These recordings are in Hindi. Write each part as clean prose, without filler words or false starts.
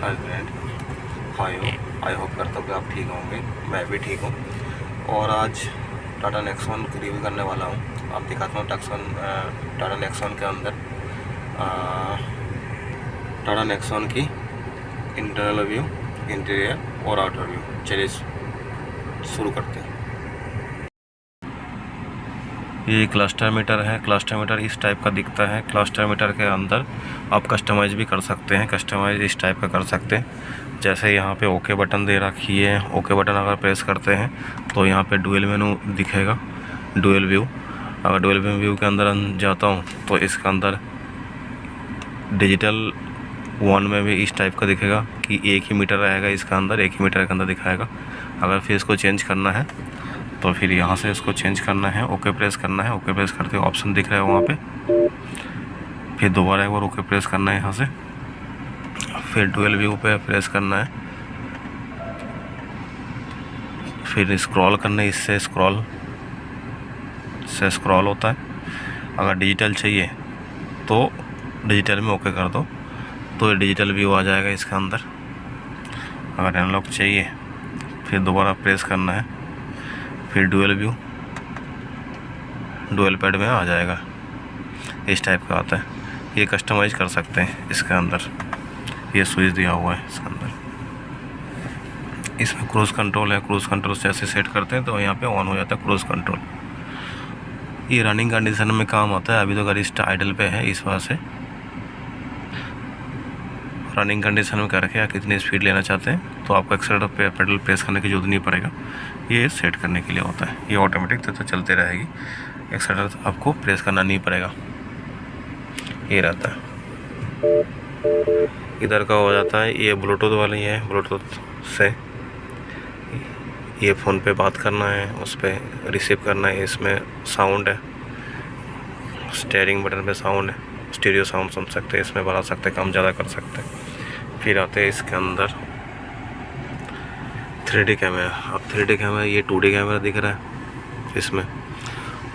नमस्कार फ्रेंड, आई होप करता हूँ कि आप ठीक होंगे। मैं भी ठीक हूँ। और आज टाटा नेक्सॉन की रिव्यू करने वाला हूँ। आप दिखाता हूँ टाटा नेक्सॉन के अंदर टाटा नेक्सॉन की इंटरनल व्यू, इंटीरियर और आउटर व्यू। चलिए शुरू करते हैं। ये क्लस्टर मीटर है। क्लस्टर मीटर इस टाइप का दिखता है। क्लस्टर मीटर के अंदर आप कस्टमाइज भी कर सकते हैं। कस्टमाइज इस टाइप का कर सकते हैं। जैसे यहाँ पे ओके बटन दे रखी है। ओके बटन अगर प्रेस करते हैं तो यहाँ पे डुअल मेनू दिखेगा, डुअल व्यू। अगर डुअल व्यू के अंदर जाता हूँ तो इसके अंदर डिजिटल वन में भी इस टाइप का दिखेगा कि एक ही मीटर रहेगा इसका अंदर, एक ही मीटर के अंदर दिखाएगा। अगर फिर इसको चेंज करना है तो फिर यहाँ से इसको चेंज करना है, ओके प्रेस करना है। ओके प्रेस करते हुए ऑप्शन दिख रहा है वहाँ पे, फिर दोबारा एक बार ओके प्रेस करना है यहाँ से, फिर डुअल व्यू पे प्रेस करना है, फिर स्क्रॉल करना है। इससे स्क्रॉल होता है। अगर डिजिटल चाहिए तो डिजिटल में ओके कर दो तो ये डिजिटल व्यू आ जाएगा इसके अंदर। अगर एनालॉग चाहिए फिर दोबारा प्रेस करना है, फिर डुअल व्यू, डुअल पैड में आ जाएगा। इस टाइप का आता है। ये कस्टमाइज कर सकते हैं इसके अंदर। ये स्विच दिया हुआ है इसके अंदर। इसमें क्रूज़ कंट्रोल है। क्रूज़ कंट्रोल से ऐसे सेट करते हैं तो यहाँ पे ऑन हो जाता है क्रूज़ कंट्रोल। ये रनिंग कंडीशन में काम आता है। अभी तो गाड़ी आइडल पे है, इस वजह से रनिंग कंडीशन में करके आप कितनी स्पीड लेना चाहते हैं तो आपको एक्सीलरेटर पेडल प्रेस करने की जरूरत नहीं पड़ेगा। ये सेट करने के लिए होता है। ये ऑटोमेटिक तो चलते रहेगी, एक्सीलरेटर आपको प्रेस करना नहीं पड़ेगा। ये रहता है। इधर का हो जाता है। ये ब्लूटूथ वाली है। ब्लूटूथ से ये फ़ोन पे बात करना है, उस पर रिसीव करना है। इसमें साउंड है, स्टीयरिंग बटन पे साउंड है, स्टीरियो साउंड सुन सकते हैं। इसमें बढ़ा सकते हैं, कम ज़्यादा कर सकते हैं। फिर आते हैं इसके अंदर 3D कैमरा। अब 3D कैमरा, ये 2D कैमरा दिख रहा है इसमें।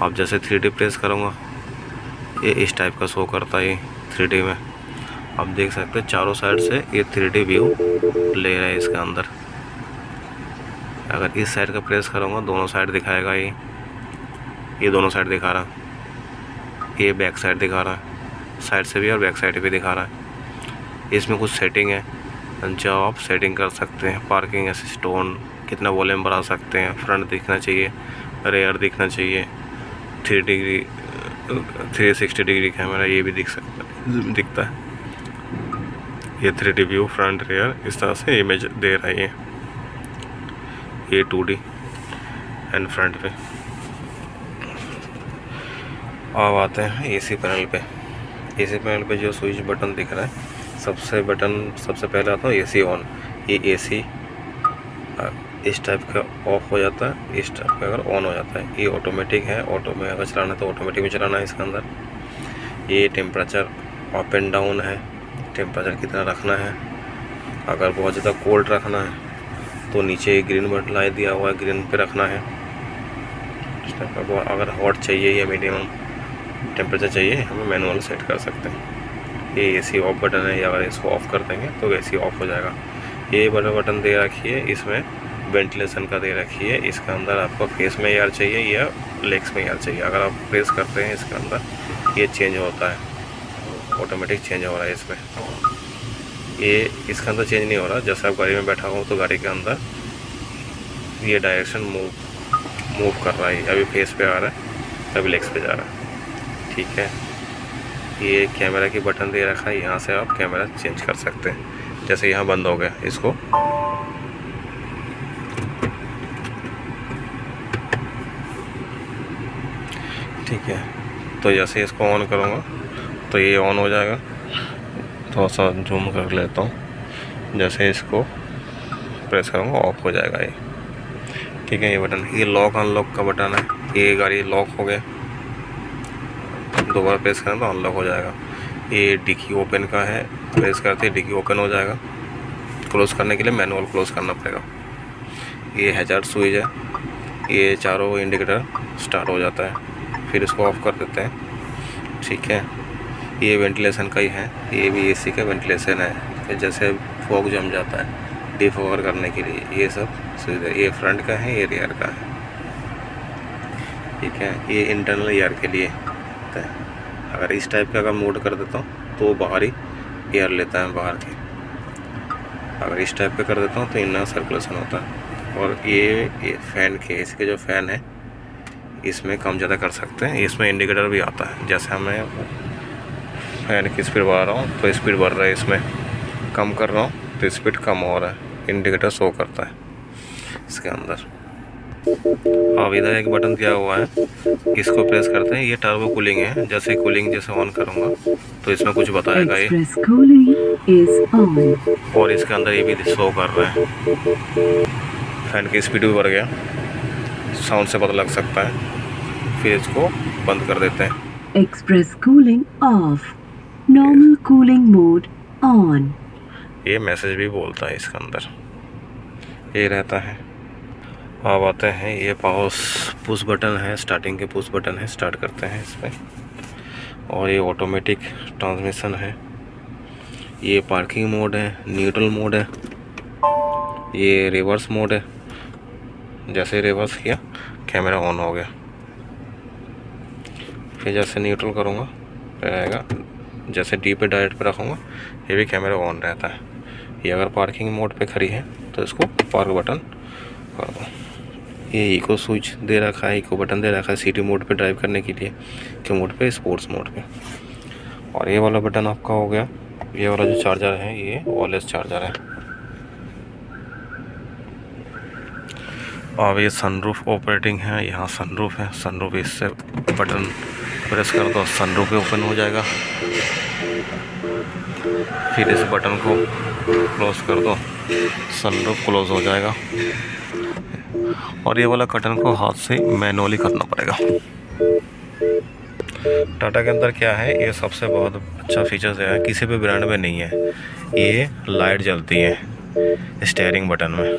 आप जैसे 3D प्रेस करूँगा ये इस टाइप का शो करता है। ये 3D में आप देख सकते हैं चारों साइड से ये 3D व्यू ले रहा है इसके अंदर। अगर इस साइड का प्रेस करूँगा दोनों साइड दिखाएगा। ये दोनों साइड दिखा रहा है। ये बैक साइड दिखा रहा है, साइड से भी और बैक साइड भी दिखा रहा है। इसमें कुछ सेटिंग है जो आप सेटिंग कर सकते हैं। पार्किंग असिस्टेंट, कितना वॉल्यूम बढ़ा सकते हैं, फ्रंट दिखना चाहिए, रेयर दिखना चाहिए, 360 डिग्री कैमरा ये भी दिखता है। ये 3D व्यू, फ्रंट रेयर इस तरह से इमेज दे रही है। ये 2D एंड फ्रंट पे। अब आते हैं एसी पैनल पे। एसी पैनल पे जो स्विच बटन दिख रहा है, सबसे पहले आता है एसी ऑन। ये एसी इस टाइप का ऑफ हो जाता है, इस टाइप का अगर ऑन हो जाता है। ये ऑटोमेटिक है। ऑटो में अगर चलाना है तो ऑटोमेटिक में चलाना है इसके अंदर। ये टेम्परेचर अप एंड डाउन है, टेम्परेचर कितना रखना है। अगर बहुत ज़्यादा कोल्ड रखना है तो नीचे ग्रीन बटन लाई दिया हुआ है, ग्रीन पे रखना है इस टाइप का। अगर हॉट चाहिए या मीडियम टेम्परेचर चाहिए हमें मैनुअल सेट कर सकते हैं। ये एसी ऑफ बटन है। अगर इसको ऑफ़ कर देंगे तो एसी ऑफ हो जाएगा। ये बटन दे रखी है, इसमें वेंटिलेशन का दे रखी है। इसके अंदर आपको फेस में एयर चाहिए या लेग्स में एयर चाहिए। अगर आप प्रेस करते हैं इसके अंदर ये चेंज होता है, ऑटोमेटिक चेंज हो रहा है इसमें। ये इसके अंदर चेंज नहीं हो रहा। जैसे आप गाड़ी में बैठा हो तो गाड़ी के अंदर ये डायरेक्शन मूव कर रहा है। अभी फेस पे आ रहा है, अभी लेग्स पे जा रहा है। ठीक है। ये कैमरा की बटन दे रखा है, यहाँ से आप कैमरा चेंज कर सकते हैं। जैसे यहाँ बंद हो गया, इसको ठीक है। तो जैसे इसको ऑन करूँगा तो ये ऑन हो जाएगा। थोड़ा सा जूम कर लेता हूँ। जैसे इसको प्रेस करूँगा ऑफ हो जाएगा ये। ठीक है। ये बटन, ये लॉक अनलॉक का बटन है। ये गाड़ी लॉक हो गया, दोबारा प्रेस करें तो अनलॉक हो जाएगा। ये डिक्की ओपन का है, प्रेस करते ही डिक्की ओपन हो जाएगा। क्लोज़ करने के लिए मैनुअल क्लोज़ करना पड़ेगा। ये हैज़ार्ड स्विच है। ये चारों इंडिकेटर स्टार्ट हो जाता है। फिर इसको ऑफ़ कर देते हैं। ठीक है। ये वेंटिलेशन का ही है, ये भी एसी का वेंटिलेशन है, जैसे फॉग जम जाता है डिफॉगर करने के लिए, ये सब सुविधा। ये फ्रंट का है, ये रियर का है, ठीक है। ये इंटरनल एयर के लिए है। अगर इस टाइप का अगर मोड कर देता हूँ तो बाहरी एयर लेता है बाहर के, अगर इस टाइप का कर देता हूँ तो इनर सर्कुलेशन होता है। और ये फ़ैन के, इसके जो फ़ैन है इसमें कम ज़्यादा कर सकते हैं। इसमें इंडिकेटर भी आता है, जैसे मैं फ़ैन की स्पीड बढ़ा रहा हूँ तो स्पीड बढ़ रहा है, इसमें कम कर रहा हूँ तो स्पीड कम हो रहा है, इंडिकेटर शो करता है इसके अंदर। अब इधर एक बटन दिया हुआ है, इसको प्रेस करते हैं, ये टर्बो कूलिंग है। जैसे कूलिंग जैसे ऑन करूँगा तो इसमें कुछ बताएगा ये, और इसके अंदर ये भी शो कर रहा है। फ़ैन की स्पीड भी बढ़ गया, साउंड से पता लग सकता है। फिर इसको बंद कर देते हैं। Express cooling of, normal cooling mode on. ये मैसेज भी बोलता है इसके अंदर, ये रहता है। अब आते हैं, ये पावर पुश बटन है, स्टार्टिंग के पुश बटन है, स्टार्ट करते हैं इसमें। और ये ऑटोमेटिक ट्रांसमिशन है, ये पार्किंग मोड है, न्यूट्रल मोड है, ये रिवर्स मोड है। जैसे रिवर्स किया कैमरा ऑन हो गया, फिर जैसे न्यूट्रल करूँगा रहेगा, जैसे डी पे डायरेक्ट पे रखूँगा ये भी कैमरा ऑन रहता है। ये अगर पार्किंग मोड पे खड़ी है तो इसको पार्क बटन कर दो। ये इको स्विच दे रखा है, इको बटन दे रखा है सिटी मोड पे ड्राइव करने के लिए, के मोड पे, स्पोर्ट्स मोड पे। और ये वाला बटन आपका हो गया, ये वाला जो चार्जर है ये वायरलेस चार्जर है। अब ये सनरूफ ऑपरेटिंग है, यहाँ सनरूफ है, सनरूफ इससे बटन प्रेस कर दो सनरूफ ओपन हो जाएगा। फिर इस बटन को क्लोज कर दो, सनरूफ क्लोज हो जाएगा। और ये वाला बटन को हाथ से मैनुअली करना पड़ेगा। टाटा के अंदर क्या है, ये सबसे बहुत अच्छा फीचर्स है, किसी भी ब्रांड में नहीं है। ये लाइट जलती है स्टीयरिंग बटन में।